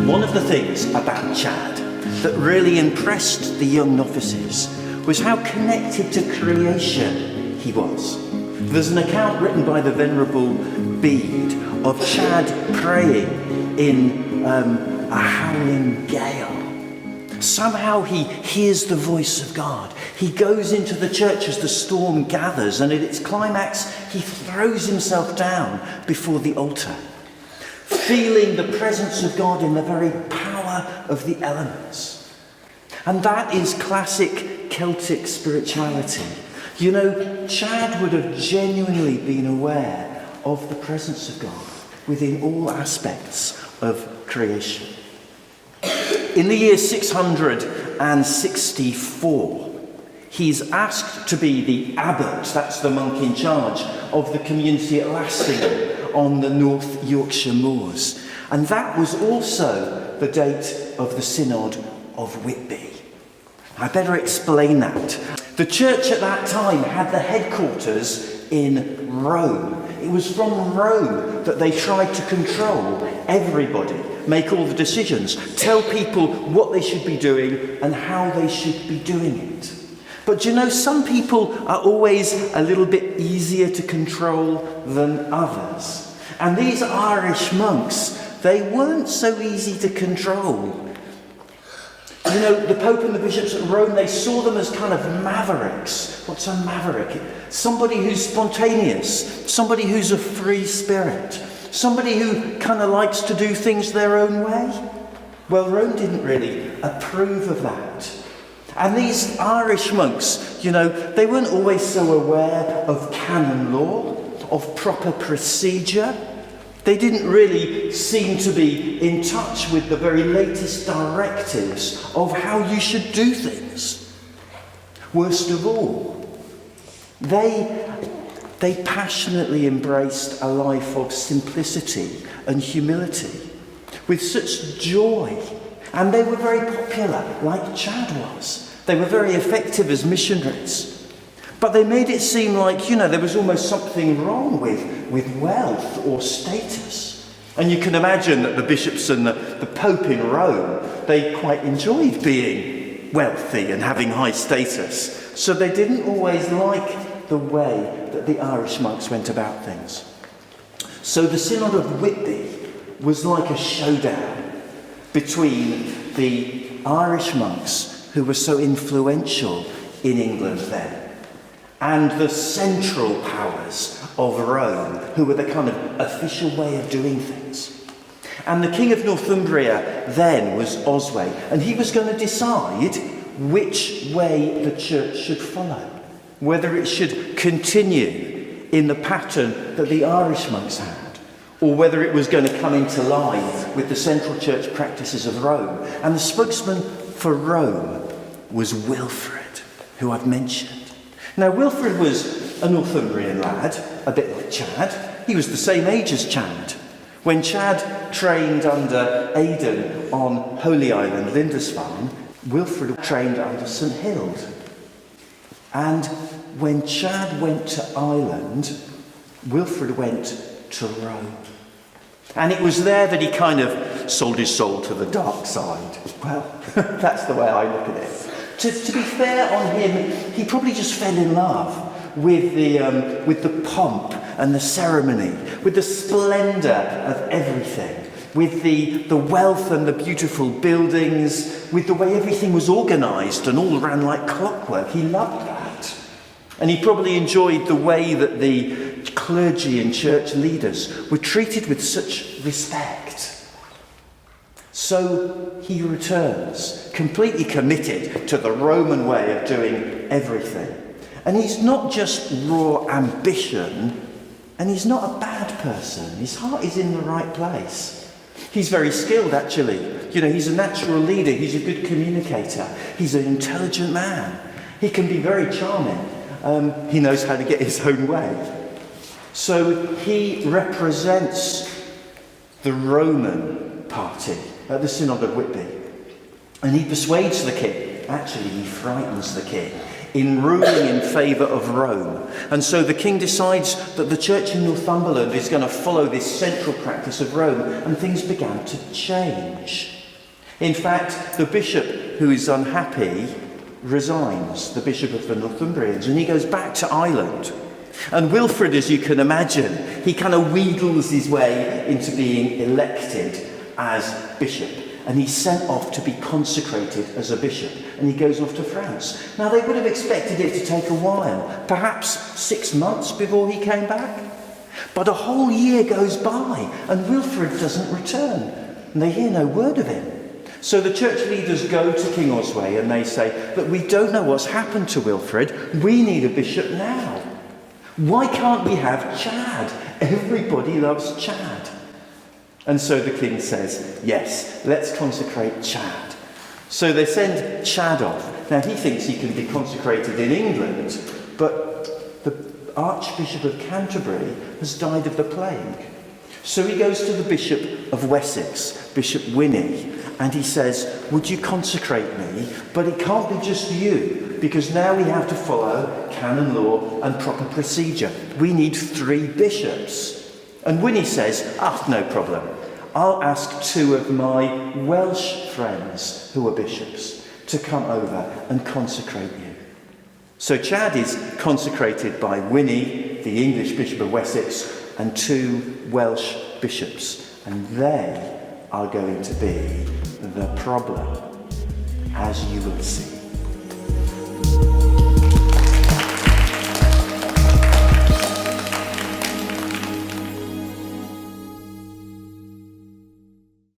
One of the things about Chad that really impressed the young novices was how connected to creation he was. There's an account written by the Venerable Bede of Chad praying in a howling gale. Somehow he hears the voice of God. He goes into the church as the storm gathers, and at its climax, he throws himself down before the altar, feeling the presence of God in the very power of the elements. And that is classic Celtic spirituality. You know, Chad would have genuinely been aware of the presence of God within all aspects of creation. In the year 664, he's asked to be the abbot, that's the monk in charge, of the community at Lastingham on the North Yorkshire moors. And that was also the date of the Synod of Whitby. I better explain that. The church at that time had the headquarters in Rome. It was from Rome that they tried to control everybody, make all the decisions, tell people what they should be doing and how they should be doing it. But you know, some people are always a little bit easier to control than others. And these Irish monks, they weren't so easy to control. You know, the Pope and the bishops at Rome, they saw them as kind of mavericks. What's a maverick? Somebody who's spontaneous, somebody who's a free spirit, somebody who kind of likes to do things their own way. Well, Rome didn't really approve of that. And these Irish monks, you know, they weren't always so aware of canon law, of proper procedure. They didn't really seem to be in touch with the very latest directives of how you should do things. Worst of all, they passionately embraced a life of simplicity and humility with such joy. And they were very popular, like Chad was. They were very effective as missionaries. But they made it seem like, you know, there was almost something wrong with wealth or status. And you can imagine that the bishops and the Pope in Rome, they quite enjoyed being wealthy and having high status. So they didn't always like the way that the Irish monks went about things. So the Synod of Whitby was like a showdown between the Irish monks who were so influential in England then, and the central powers of Rome, who were the kind of official way of doing things. And the King of Northumbria then was Oswey, and he was going to decide which way the church should follow, whether it should continue in the pattern that the Irish monks had, or whether it was going to come into line with the central church practices of Rome. And the spokesman for Rome was Wilfrid, who I've mentioned. Now, Wilfrid was a Northumbrian lad, a bit like Chad. He was the same age as Chad. When Chad trained under Aidan on Holy Island, Lindisfarne, Wilfrid trained under St Hild. And when Chad went to Ireland, Wilfrid went to Rome. And it was there that he kind of sold his soul to the dark side. Well, that's the way I look at it. To be fair on him, he probably just fell in love with the pomp and the ceremony, with the splendour of everything, with the wealth and the beautiful buildings, with the way everything was organised and all ran like clockwork. He loved that. And he probably enjoyed the way that the clergy and church leaders were treated with such respect. So he returns, completely committed to the Roman way of doing everything. And he's not just raw ambition, and he's not a bad person. His heart is in the right place. He's very skilled, actually. You know, he's a natural leader. He's a good communicator. He's an intelligent man. He can be very charming. He knows how to get his own way. So he represents the Roman party at the Synod of Whitby. And he persuades the king, actually he frightens the king, in ruling in favour of Rome. And so the king decides that the church in Northumberland is going to follow this central practice of Rome, and things began to change. In fact, the bishop who is unhappy resigns, the bishop of the Northumbrians, and he goes back to Ireland. And Wilfrid, as you can imagine, he kind of wheedles his way into being elected as bishop. And he's sent off to be consecrated as a bishop. And he goes off to France. Now, they would have expected it to take a while, perhaps 6 months before he came back. But a whole year goes by, and Wilfrid doesn't return. And they hear no word of him. So the church leaders go to King Oswey and they say, "Look, we don't know what's happened to Wilfrid. We need a bishop now. Why can't we have Chad? Everybody loves Chad." And so the king says, "Yes, let's consecrate Chad." So they send Chad off. Now he thinks he can be consecrated in England, but the Archbishop of Canterbury has died of the plague. So he goes to the Bishop of Wessex, Bishop Winnie, and he says, "Would you consecrate me? But it can't be just you, because now we have to follow canon law and proper procedure. We need 3 bishops." And Winnie says, "No problem. I'll ask 2 of my Welsh friends who are bishops to come over and consecrate you." So Chad is consecrated by Winnie, the English Bishop of Wessex, and 2 Welsh bishops. And they are going to be the problem, as you will see.